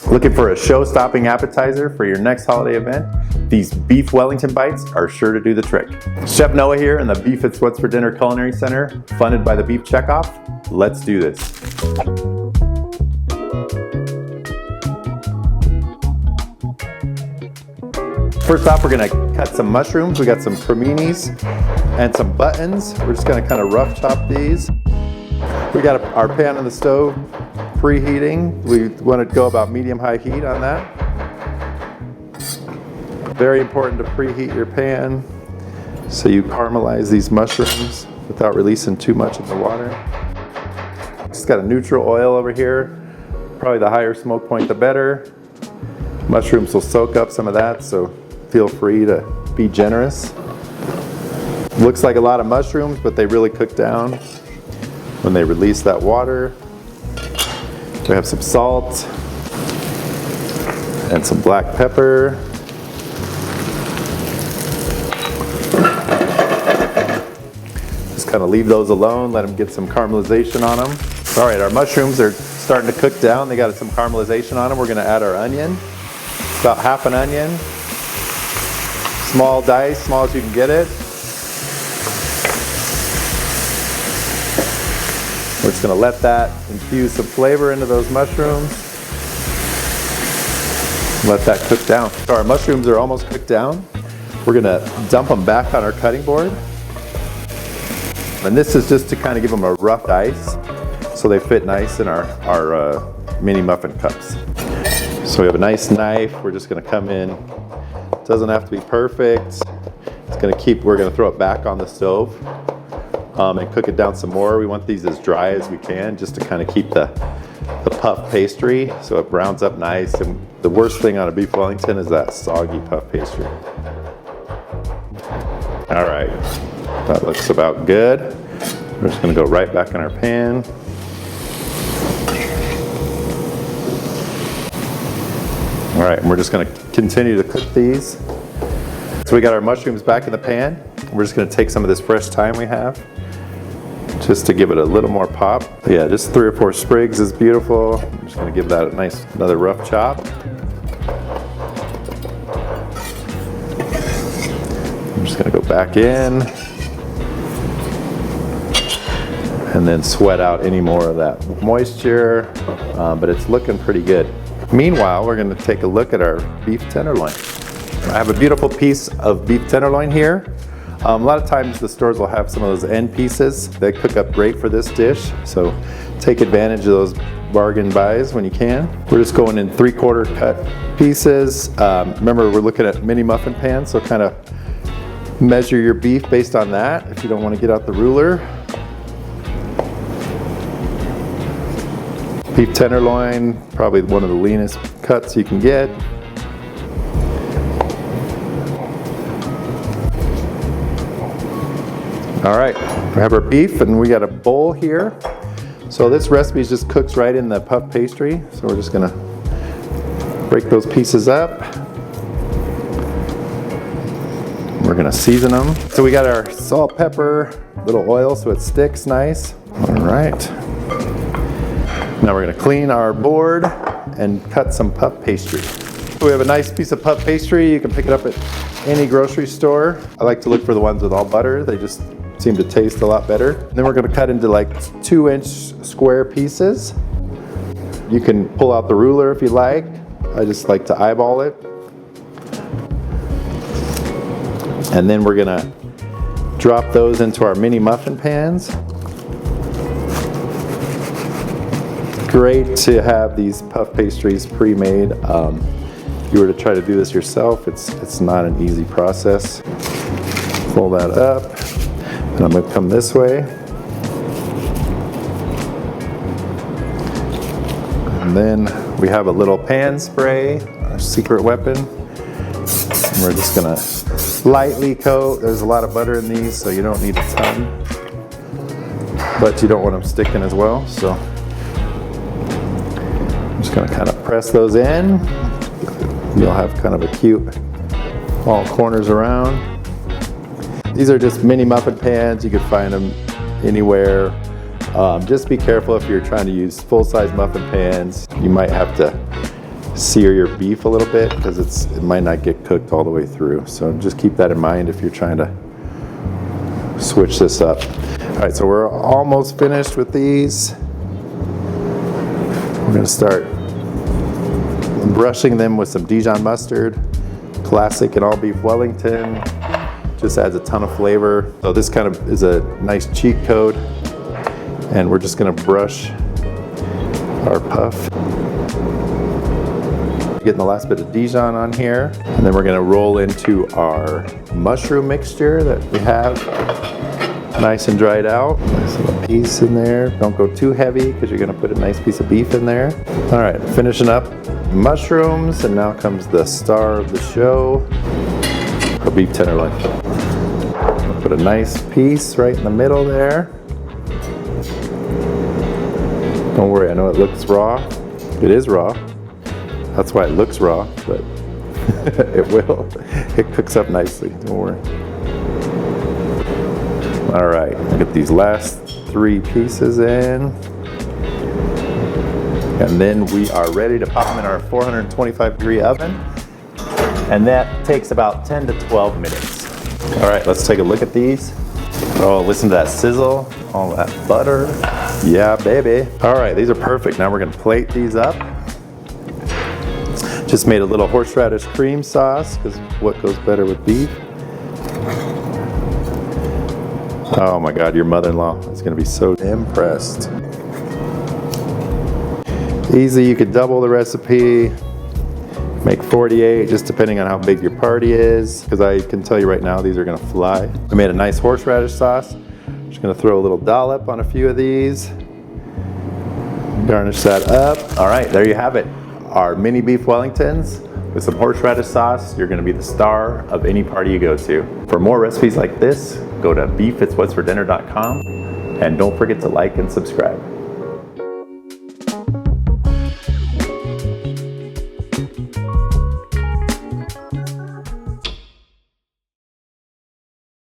Looking for a show-stopping appetizer for your next holiday event? These Beef Wellington Bites are sure to do the trick. Chef Noah here in the Beef It's What's for Dinner Culinary Center, funded by the Beef Checkoff. Let's do this. First off, we're gonna cut some mushrooms. We got some creminis and some buttons. We're just gonna kind of rough chop these. We got our pan on the stove preheating. We want to go about medium-high heat on that. Very important to preheat your pan so you caramelize these mushrooms without releasing too much of the water. Just got a neutral oil over here. Probably the higher smoke point, the better. Mushrooms will soak up some of that, so feel free to be generous. Looks like a lot of mushrooms, but they really cook down when they release that water. We have some salt and some black pepper. Just kind of leave those alone, let them get some caramelization on them. All right, our mushrooms are starting to cook down. They got some caramelization on them. We're gonna add our onion, about half an onion. Small dice, small as you can get it. We're just gonna let that infuse some flavor into those mushrooms. Let that cook down. So our mushrooms are almost cooked down. We're gonna dump them back on our cutting board. And this is just to kind of give them a rough dice so they fit nice in our mini muffin cups. So we have a nice knife. We're just gonna come in. It doesn't have to be perfect. We're gonna throw it back on the stove. And cook it down some more. We want these as dry as we can, just to kind of keep the puff pastry so it browns up nice. And the worst thing on a beef Wellington is that soggy puff pastry. All right, that looks about good. We're just gonna go right back in our pan. All right, and we're just gonna continue to cook these. So we got our mushrooms back in the pan. We're just gonna take some of this fresh thyme we have, just to give it a little more pop. Yeah, just 3 or 4 sprigs is beautiful. I'm just gonna give that a nice, another rough chop. I'm just gonna go back in and then sweat out any more of that moisture, but it's looking pretty good. Meanwhile, we're gonna take a look at our beef tenderloin. I have a beautiful piece of beef tenderloin here. A lot of times the stores will have some of those end pieces. They cook up great for this dish, so take advantage of those bargain buys when you can. We're just going in 3/4 cut pieces. Remember, we're looking at mini muffin pans, so kind of measure your beef based on that if you don't want to get out the ruler. Beef tenderloin, probably one of the leanest cuts you can get. All right, we have our beef and we got a bowl here. So this recipe just cooks right in the puff pastry. So we're just gonna break those pieces up. We're gonna season them. So we got our salt, pepper, little oil so it sticks nice. All right. Now we're gonna clean our board and cut some puff pastry. So we have a nice piece of puff pastry. You can pick it up at any grocery store. I like to look for the ones with all butter. They just seem to taste a lot better. And then we're gonna cut into like 2-inch square pieces. You can pull out the ruler if you like. I just like to eyeball it. And then we're gonna drop those into our mini muffin pans. Great to have these puff pastries pre-made. If you were to try to do this yourself, it's not an easy process. Pull that up. And I'm gonna come this way. And then we have a little pan spray, our secret weapon. And we're just gonna lightly coat. There's a lot of butter in these, so you don't need a ton. But you don't want them sticking as well, so I'm just gonna kind of press those in. You'll have kind of a cute all corners around. These are just mini muffin pans. You could find them anywhere. Just be careful if you're trying to use full-size muffin pans. You might have to sear your beef a little bit because it might not get cooked all the way through. So just keep that in mind if you're trying to switch this up. All right, so we're almost finished with these. We're gonna start brushing them with some Dijon mustard, classic and all beef Wellington. Just adds a ton of flavor. So this kind of is a nice cheat code. And we're just gonna brush our puff. Getting the last bit of Dijon on here. And then we're gonna roll into our mushroom mixture that we have nice and dried out. Nice little piece in there. Don't go too heavy because you're gonna put a nice piece of beef in there. All right, finishing up mushrooms, and now comes the star of the show, our beef tenderloin. Put a nice piece right in the middle there. Don't worry, I know it looks raw. It is raw. That's why it looks raw, but it will. It cooks up nicely, don't worry. All right, get these last 3 pieces in. And then we are ready to pop them in our 425-degree oven. And that takes about 10 to 12 minutes. All right, let's take a look at these. Oh, listen to that sizzle, all that butter. Yeah, baby. All right, these are perfect. Now we're gonna plate these up. Just made a little horseradish cream sauce, because what goes better with beef? Oh my God, your mother-in-law is gonna be so impressed. Easy, you could double the recipe, make 48, just depending on how big your party is, because I can tell you right now, these are gonna fly. I made a nice horseradish sauce. Just gonna throw a little dollop on a few of these. Garnish that up. All right, there you have it. Our mini beef Wellingtons with some horseradish sauce. You're gonna be the star of any party you go to. For more recipes like this, go to beefitswhatsfordinner.com, and don't forget to like and subscribe.